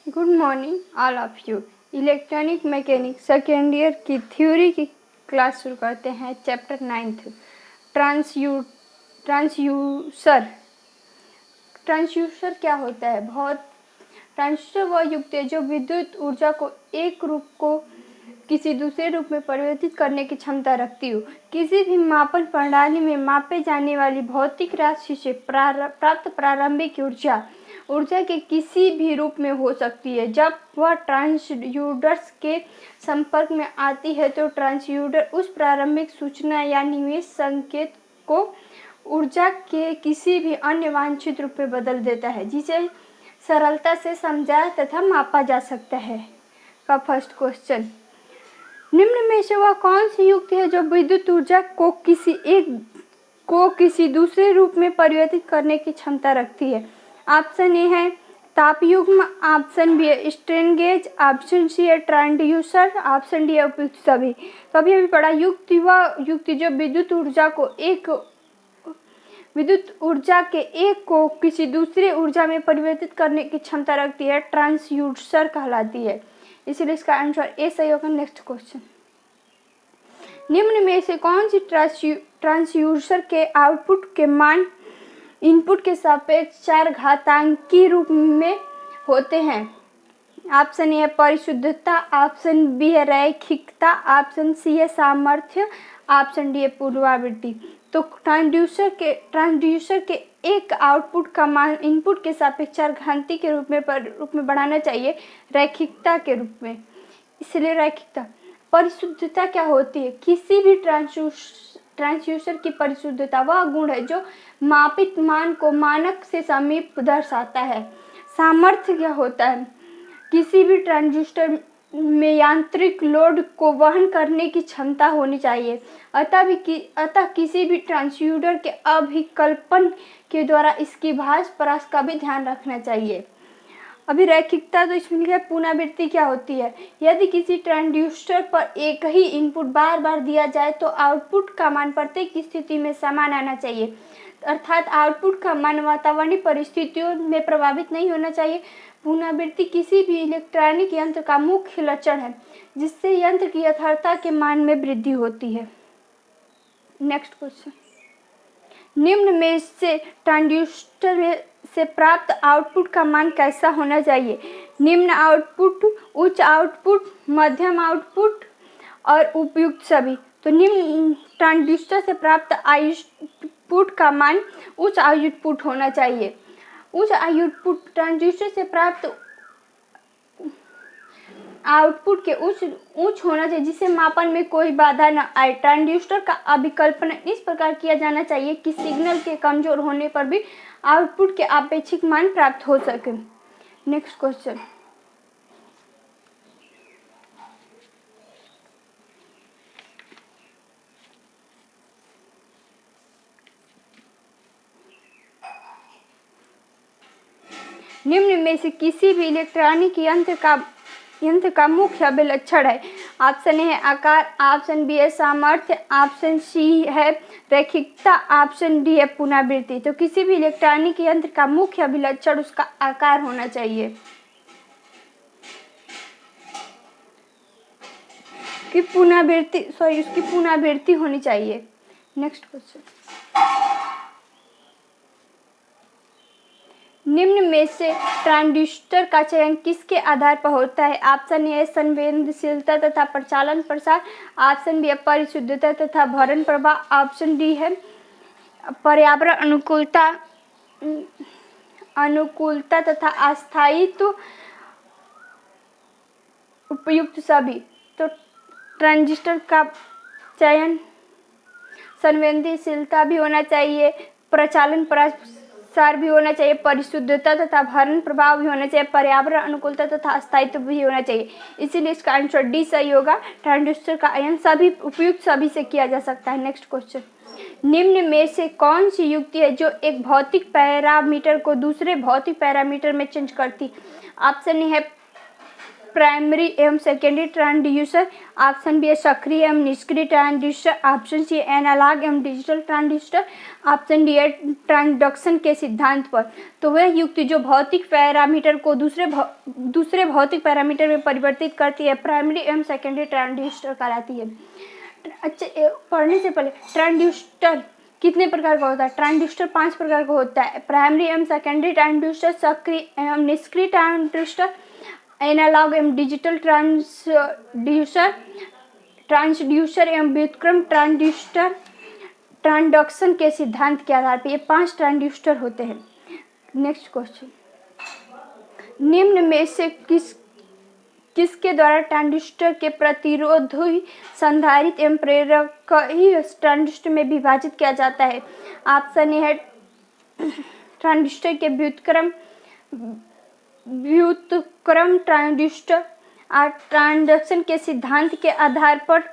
Good morning all of you. Electronic mechanic second year की theory की class शुरू करते हैं। Chapter 9 transducer. ट्रांसड्यूसर क्या होता है? ट्रांसड्यूसर वह युक्ति है जो विद्युत ऊर्जा को एक रूप को किसी दूसरे रूप में परिवर्तित करने की क्षमता रखती हो। किसी भी मापन प्रणाली में मापे जाने वाली भौतिक राशि से प्राप्त प्रारंभिक ऊर्जा के किसी भी रूप में हो सकती है। जब वह ट्रांसड्यूसर के संपर्क में आती है तो ट्रांसड्यूसर उस प्रारंभिक सूचना या निवेश संकेत को ऊर्जा के किसी भी अन्य वांछित रूप में बदल देता है, जिसे सरलता से समझा तथा मापा जा सकता है। का फर्स्ट क्वेश्चन, निम्न में से वह कौन सी युक्ति है जो विद्युत ऊर्जा को किसी दूसरे रूप में परिवर्तित करने की क्षमता रखती है? ऑप्शन ए है तापयुग्म, ऑप्शन बी है स्ट्रेन गेज, ऑप्शन सी है ट्रांसड्यूसर, ऑप्शन डी है उपयुक्त सभी। तो अभी पढ़ा युक्ति जो विद्युत ऊर्जा के एक को किसी दूसरे ऊर्जा में परिवर्तित करने की क्षमता रखती है, ट्रांसड्यूसर कहलाती है। इसलिए इसका आंसर ए सही होगा। नेक्स्ट क्वेश्चन, निम्न में से कौन सी ट्रांसड्यूसर के आउटपुट के मान इनपुट के सापेक्ष चारघातांकी रूप में होते हैं? ऑप्शन ए है परिशुद्धता, ऑप्शन बी है रैखिकता, ऑप्शन सी है सामर्थ्य, ऑप्शन डी है पुनरावृत्ति। तो ट्रांसड्यूसर के एक आउटपुट का मान इनपुट के सापेक्ष चारघातांकी के रूप में बढ़ाना चाहिए, रैखिकता के रूप में। इसलिए रैखिकता। परिशुद्धता क्या होती है? किसी भी ट्रांसड्यूसर की परिशुद्धता वह गुण है जो मापित मान को मानक से समीप दर्शाता है। सामर्थ्य क्या होता है? किसी भी ट्रांसड्यूसर में यांत्रिक लोड को वहन करने की क्षमता होनी चाहिए। अतः किसी भी ट्रांसड्यूसर के अभिकल्पन के द्वारा इसकी भांज परास का भी ध्यान रखना चाहिए। अभी रैखिकता तो इसमें लिखा है। पुनरावृत्ति क्या होती है? यदि किसी ट्रांसड्यूसर पर एक ही इनपुट बार बार दिया जाए तो आउटपुट का मान प्रत्येक स्थिति में समान आना चाहिए, अर्थात आउटपुट का मान वातावरणीय परिस्थितियों में प्रभावित नहीं होना चाहिए। पुनरावृत्ति किसी भी इलेक्ट्रॉनिक यंत्र का मुख्य लक्षण है, जिससे यंत्र की यथार्थता के मान में वृद्धि होती है। नेक्स्ट क्वेश्चन, निम्न में से ट्रांसड्यूसर से प्राप्त आउटपुट का मान कैसा होना चाहिए? निम्न आउटपुट, उच्च आउटपुट, मध्यम आउटपुट और उपयुक्त सभी। तो निम्न ट्रांसड्यूसर से प्राप्त आउटपुट का मान उच्च आउटपुट होना चाहिए। उच्च आउटपुट ट्रांसड्यूसर से प्राप्त आउटपुट के उच्च होना चाहिए, जिससे मापन में कोई बाधा न आए। ट्रांसड्यूसर का अभिकल्पन इस प्रकार किया जाना चाहिए कि सिग्नल के कमजोर होने पर भी आउटपुट के अपेक्षित मान प्राप्त हो सके। नेक्स्ट क्वेश्चन, निम्न में से किसी भी इलेक्ट्रॉनिक यंत्र का मुख्य अभिलक्षण है? ऑप्शन ए है आकार, ऑप्शन बी है सामर्थ्य, ऑप्शन सी है रैखिकता, ऑप्शन डी है पुनरावृत्ति। तो किसी भी इलेक्ट्रॉनिक यंत्र का मुख्य अभिलक्षण उसका आकार होना चाहिए कि उसकी पुनरावृत्ति होनी चाहिए। नेक्स्ट क्वेश्चन, निम्न में से ट्रांसड्यूसर का चयन किसके आधार पर होता है? ऑप्शन ए संवेदनशीलता तथा प्रचालन प्रसार, ऑप्शन बी है परिशुद्धता तथा भरण प्रवाह, ऑप्शन डी है पर्यावरण अनुकूलता तथा अस्थायित्व, उपयुक्त सभी। तो ट्रांजिस्टर का चयन संवेदनशीलता भी होना चाहिए, प्रचालन प्रसार भी होना चाहिए, परिशुद्धता तथा भरण प्रभाव भी होना चाहिए, पर्यावरण अनुकूलता तथा अस्थायित्व भी होना चाहिए। इसीलिए इसका आंसर डी सही होगा। ट्रांजिस्टर का चयन सभी उपयुक्त सभी से किया जा सकता है। नेक्स्ट क्वेश्चन, निम्न में से कौन सी युक्ति है जो एक भौतिक पैरामीटर को दूसरे भौतिक पैरामीटर में चेंज करती? ऑप्शन ए है प्राइमरी एवं सेकेंडरी ट्रांसड्यूसर, ऑप्शन बी है सक्रिय एवं निष्क्रिय ट्रांसड्यूसर, ऑप्शन सी है एनालॉग एवं डिजिटल ट्रांसड्यूसर, ऑप्शन डी है ट्रांसडक्शन के सिद्धांत पर। तो वह युक्ति जो भौतिक पैरामीटर को दूसरे भौतिक पैरामीटर में परिवर्तित करती है प्राइमरी एवं सेकेंडरी ट्रांसड्यूसर कहलाती है। अच्छा, पढ़ने से पहले ट्रांसड्यूसर कितने प्रकार का होता है? ट्रांसड्यूसर 5 प्रकार का होता है। प्राइमरी एवं सेकेंडरी ट्रांसड्यूसर, सक्रिय एवं निष्क्रिय ट्रांसड्यूसर, एनालॉग एवं डिजिटल ट्रांसड्यूसर एवं व्युत्क्रम ट्रांसड्यूसर ट्रांसडक्शन के सिद्धांत के आधार पर ये 5 ट्रांसड्यूसर होते हैं। नेक्स्ट क्वेश्चन, निम्न में से किसके द्वारा ट्रांजिस्टर के प्रतिरोधी, संधारित्र एवं प्रेरक ट्रांजिस्टर में विभाजित किया जाता है? ऑप्शन ए है ट्रांजिस्टर के व्युत्क्रम ट्रांजिस्टर, और ट्रांसडक्शन के सिद्धांत के आधार पर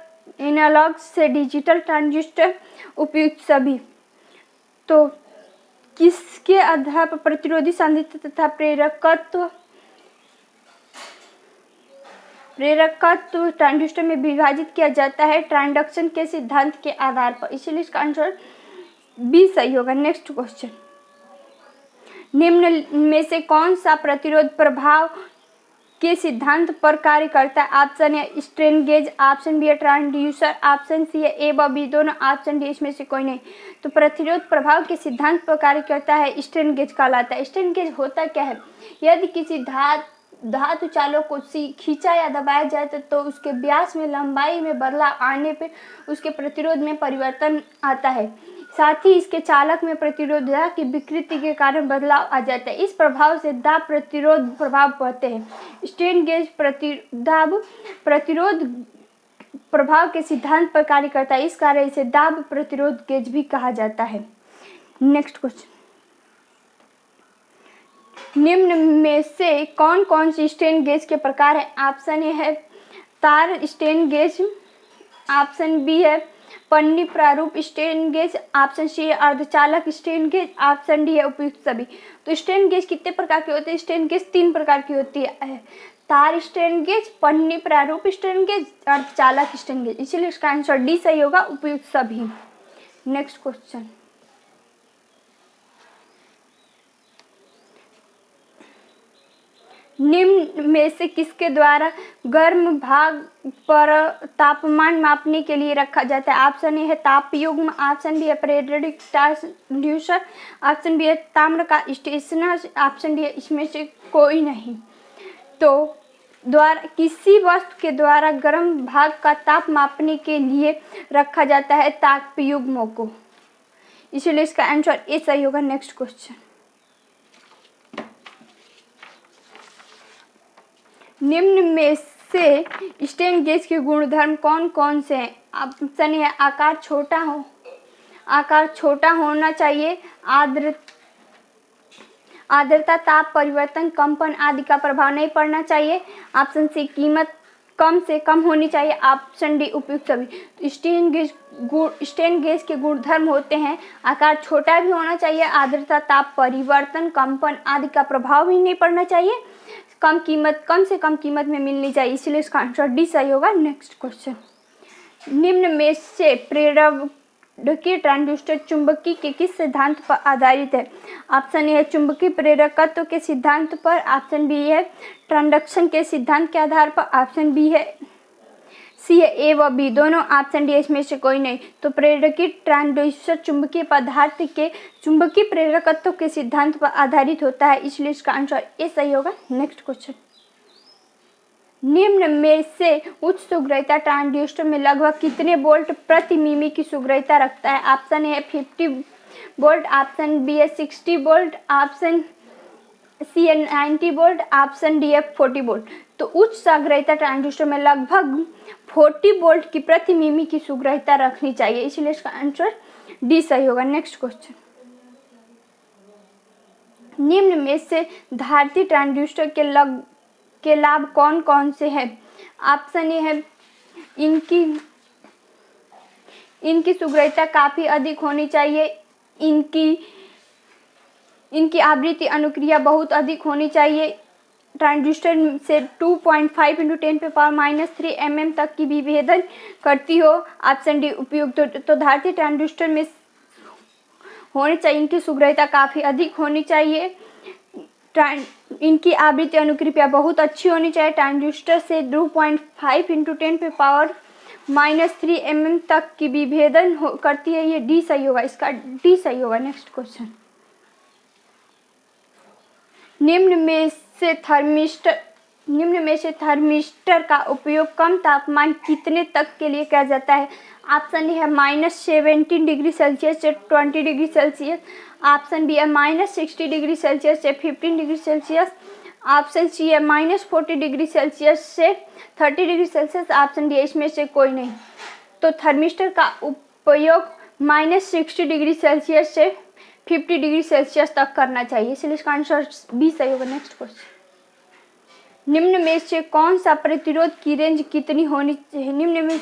एनालॉग से डिजिटल ट्रांजिस्टर, उपयुक्त सभी। तो किसके आधार पर प्रतिरोधी, संधारित्र तथा प्रेरकत्व ट्रांजिस्टर में विभाजित किया जाता है? ट्रांसडक्शन के सिद्धांत के आधार पर। इसलिए इसका आंसर बी सही होगा। नेक्स्ट क्वेश्चन, निम्न में से कौन सा प्रतिरोध प्रभाव के सिद्धांत पर कार्य करता है? ऑप्शन है स्ट्रेन गेज, ऑप्शन बी है ट्रांसड्यूसर, ऑप्शन सी है ए व बी दोनों, ऑप्शन डी इसमें से कोई नहीं। तो प्रतिरोध प्रभाव के सिद्धांत पर कार्य करता है स्ट्रेन गेज कहलाता है। स्ट्रेन गेज होता क्या है? यदि किसी धातु चालों को खींचा या दबाया जाए तो उसके व्यास में, लंबाई में बदलाव आने पर उसके प्रतिरोध में परिवर्तन आता है। साथ ही इसके चालक में प्रतिरोधकता की विकृति के कारण बदलाव आ जाता है। इस प्रभाव से दाब प्रतिरोध प्रभाव पड़ते हैं। स्ट्रेन गेज प्रतिरोध प्रभाव के सिद्धांत पर कार्य करता है, इस कारण इसे दाब प्रतिरोध गेज भी कहा जाता है। नेक्स्ट क्वेश्चन, निम्न में से कौन कौन सी स्ट्रेन गेज के प्रकार है? ऑप्शन ए है तार स्ट्रेन गेज, ऑप्शन बी है पन्नी प्रारूप स्ट्रेन गेज, ऑप्शन सी है अर्धचालक स्ट्रेन गेज, ऑप्शन डी है उपयुक्त सभी। तो स्ट्रेन गेज कितने प्रकार के होते हैं? स्ट्रेन गेज 3 प्रकार की होती है, तार स्ट्रेन गेज, पन्नी प्रारूप स्ट्रेन गेज, अर्धचालक स्ट्रेन गेज। इसलिए इसका आंसर डी सही होगा, उपयुक्त सभी। नेक्स्ट क्वेश्चन, निम्न में से किसके द्वारा गर्म भाग पर तापमान मापने के लिए रखा जाता है? ऑप्शन ए है तापयुग्म, ऑप्शन बी है पीरियोडिक ट्रांसड्यूसर, ऑप्शन बी है ताम्र का स्टेशनर, ऑप्शन डी है इसमें से कोई नहीं। तो किसी वस्तु के द्वारा गर्म भाग का ताप मापने के लिए रखा जाता है तापयुग्मों को। इसलिए इसका आंसर ए सही होगा। नेक्स्ट क्वेश्चन, निम्न में से स्ट्रेन गेज के गुणधर्म कौन कौन से हैं? ऑप्शन है आकार छोटा होना चाहिए, आर्द्रता, ताप परिवर्तन, कंपन आदि का प्रभाव नहीं पड़ना चाहिए, ऑप्शन सी कीमत कम से कम होनी चाहिए, ऑप्शन डी उपयुक्त सभी। स्ट्रेन गेज के गुणधर्म होते हैं आकार छोटा भी होना चाहिए, आर्द्रता, ताप परिवर्तन, कंपन आदि का प्रभाव भी नहीं पड़ना चाहिए, कम से कम कीमत में मिलनी चाहिए। इसलिए इसका आंसर डी सही होगा। नेक्स्ट क्वेश्चन, निम्न में से प्रेरकीय ट्रांजिस्टर चुंबकीय के किस सिद्धांत पर आधारित है? ऑप्शन ए है चुंबकीय प्रेरकत्व के सिद्धांत पर, ऑप्शन बी है ट्रांसडक्शन के सिद्धांत के आधार पर, ऑप्शन बी है सी है ए व बी दोनों, ऑप्शन डी इसमें से कोई नहीं। तो प्रेरकीय ट्रांजिस्टर चुंबकीय पदार्थ के चुंबकीय प्रेरकत्व के सिद्धांत पर आधारित होता है, इसलिए इसका आंसर ए सही होगा। नेक्स्ट क्वेश्चन, निम्न में से उच्च सुग्रहिता ट्रांजिस्टर में लगभग कितने वोल्ट प्रति मिमी की सुग्रहिता रखता है? ऑप्शन ए है 50 वोल्ट, ऑप्शन बी है 60 वोल्ट, ऑप्शन सी है 90 वोल्ट, ऑप्शन डी है 40 वोल्ट। तो उच्च सुग्रहिता ट्रांजिस्टर में लगभग 40 वोल्ट की प्रति मिमी की सुग्रहिता रखनी चाहिए, इसलिए इसका आंसर डी सही होगा। नेक्स्ट क्वेश्चन, निम्न में से धारिता ट्रांजिस्टर के लाभ कौन कौन से हैं? ऑप्शन ए है इनकी सुग्रहिता काफ़ी अधिक होनी चाहिए, इनकी आवृत्ति अनुक्रिया बहुत अधिक होनी चाहिए, ट्रांजिस्टर से 2.5 × 10⁻³ mm तक की विभेदन करती हो। ऑप्शन डी उपयुक्त। तो धातु ट्रांजिस्टर में होनी चाहिए, इनकी शुभ्रता काफ़ी अधिक होनी चाहिए, इनकी आवृत्ति अनुक्रिया बहुत अच्छी होनी चाहिए। ट्रांजिस्टर से 2.5 × 10⁻³ mm तक की विभेदन करती है। ये डी सही होगा, इसका डी सही होगा। नेक्स्ट क्वेश्चन, निम्न में से थर्मिस्टर का उपयोग कम तापमान कितने तक के लिए किया जाता है? ऑप्शन ए है -17 डिग्री सेल्सियस से 20 डिग्री सेल्सियस, ऑप्शन बी है -60 डिग्री सेल्सियस से 15 डिग्री सेल्सियस, ऑप्शन सी है -40 डिग्री सेल्सियस से 30 डिग्री सेल्सियस, ऑप्शन डी इसमें से कोई नहीं। तो थर्मिस्टर का उपयोग -60 डिग्री सेल्सियस से 50 डिग्री सेल्सियस तक करना चाहिए, इसलिए इसका आंसर बी सही होगा। नेक्स्ट क्वेश्चन, निम्न में से कौन सा प्रतिरोध की रेंज कितनी होनी चाहिए? निम्न में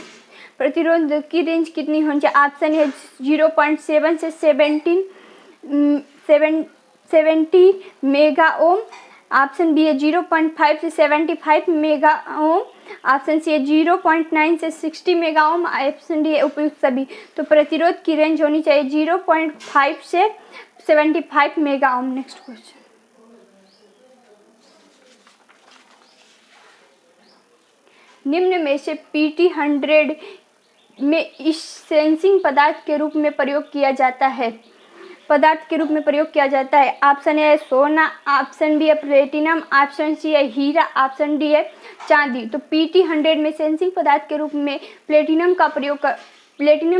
प्रतिरोध की रेंज कितनी होनी चाहिए? ऑप्शन है 0.7 से 70 मेगा ओम, ऑप्शन बी है 0.5 से 75 मेगा ओम, ऑप्शन सी है 0.9 से 60 मेगा ओम, ऑप्शन डी है उपयुक्त सभी। तो प्रतिरोध की रेंज होनी चाहिए 0.5 से 75 मेगा ओम। नेक्स्ट क्वेश्चन, निम्न में से PT100 में इस सेंसिंग पदार्थ के रूप में प्रयोग किया जाता है, ऑप्शन ए है सोना, ऑप्शन बी है प्लेटिनम, ऑप्शन सी है हीरा, ऑप्शन डी है चांदी। तो PT100 में सेंसिंग पदार्थ के रूप में प्लेटिनम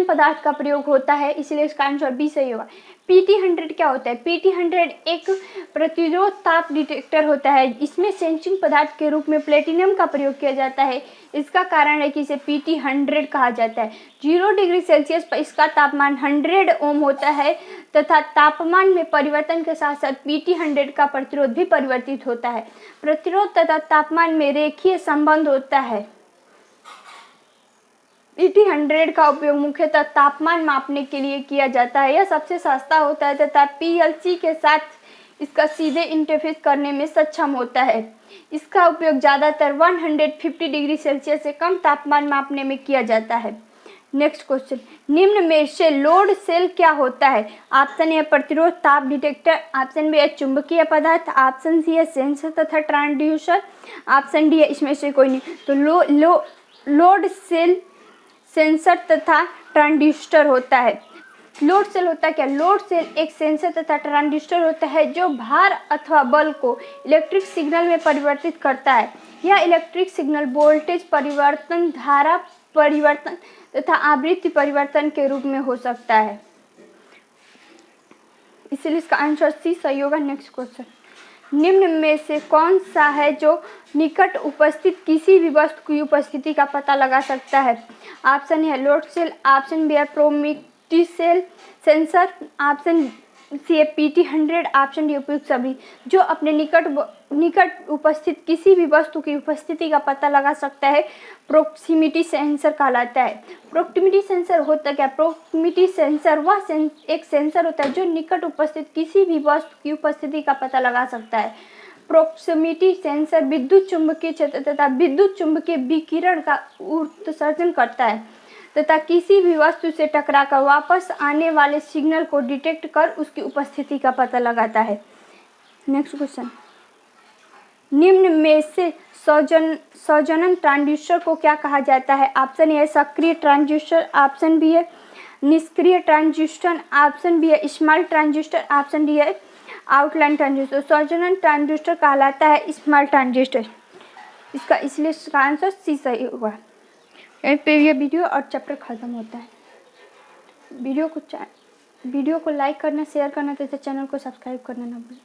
पदार्थ का प्रयोग होता है, इसलिए इसका आंसर बी सही होगा। PT100 क्या होता है? PT100 एक प्रतिरोध ताप डिटेक्टर होता है, इसमें सेंसिंग पदार्थ के रूप में प्लेटिनम का प्रयोग किया जाता है। इसका कारण है कि इसे PT100 कहा जाता है। 0 डिग्री सेल्सियस पर इसका तापमान 100 ओम होता है तथा तापमान में परिवर्तन के साथ साथ PT100 का प्रतिरोध भी परिवर्तित होता है। प्रतिरोध तथा तापमान में रेखीय संबंध होता है। PT100 का उपयोग मुख्यतः तापमान मापने के लिए किया जाता है। यह सबसे सस्ता होता है तथा PLC के साथ इसका सीधे इंटरफेस करने में सक्षम होता है। इसका उपयोग ज़्यादातर 150 डिग्री सेल्सियस से कम तापमान मापने में किया जाता है। नेक्स्ट क्वेश्चन, निम्न में से लोड सेल क्या होता है? ऑप्शन ए प्रतिरोध ताप डिटेक्टर, ऑप्शन बी है चुंबकीय पदार्थ, ऑप्शन सी है सेंसर तथा ट्रांसड्यूसर, ऑप्शन डी है इसमें से कोई नहीं। तो लोड सेल सेंसर तथा ट्रांसड्यूसर होता है। लोड सेल होता है क्या? लोड सेल एक सेंसर तथा ट्रांसड्यूसर होता है जो भार अथवा बल को इलेक्ट्रिक सिग्नल में परिवर्तित करता है। यह इलेक्ट्रिक सिग्नल वोल्टेज परिवर्तन, धारा परिवर्तन तथा आवृत्ति परिवर्तन के रूप में हो सकता है, इसलिए इसका आंसर सी सही होगा। नेक्स्ट क्वेश्चन, निम्न में से कौन सा है जो निकट उपस्थित किसी भी वस्तु की उपस्थिति का पता लगा सकता है? ऑप्शन है लोड सेल, ऑप्शन बी है प्रोमिटी सेल सेंसर, ऑप्शन सी है PT100, ऑप्शन डी उपयुक्त सभी। जो अपने निकट उपस्थित किसी भी वस्तु की उपस्थिति का पता लगा सकता है प्रोक्सिमिटी सेंसर कहलाता है। प्रोक्सिमिटी सेंसर होता क्या? प्रोक्सिमिटी सेंसर एक सेंसर होता है जो निकट उपस्थित किसी भी वस्तु की उपस्थिति का पता लगा सकता है। प्रोक्सिमिटी सेंसर विद्युत चुंबकीय क्षेत्र तथा विद्युत चुंबकीय विकिरण का उत्सर्जन करता है तथा किसी भी वस्तु से टकराकर वापस आने वाले सिग्नल को डिटेक्ट कर उसकी उपस्थिति का पता लगाता है। नेक्स्ट क्वेश्चन, निम्न में से संयोजन ट्रांजिस्टर को क्या कहा जाता है? ऑप्शन ए है सक्रिय ट्रांजिस्टर, ऑप्शन बी है निष्क्रिय ट्रांजिस्टर, ऑप्शन बी है स्मॉल ट्रांजिस्टर, ऑप्शन डी है आउटलाइन ट्रांजिस्टर। संयोजन ट्रांजिस्टर कहलाता है स्मॉल ट्रांजिस्टर, इसका इसलिए इसका आंसर सी सही होगा। यहीं पे ये वीडियो और चैप्टर खत्म होता है। वीडियो को लाइक करना, शेयर करना तथा चैनल को सब्सक्राइब करना ना भूलें।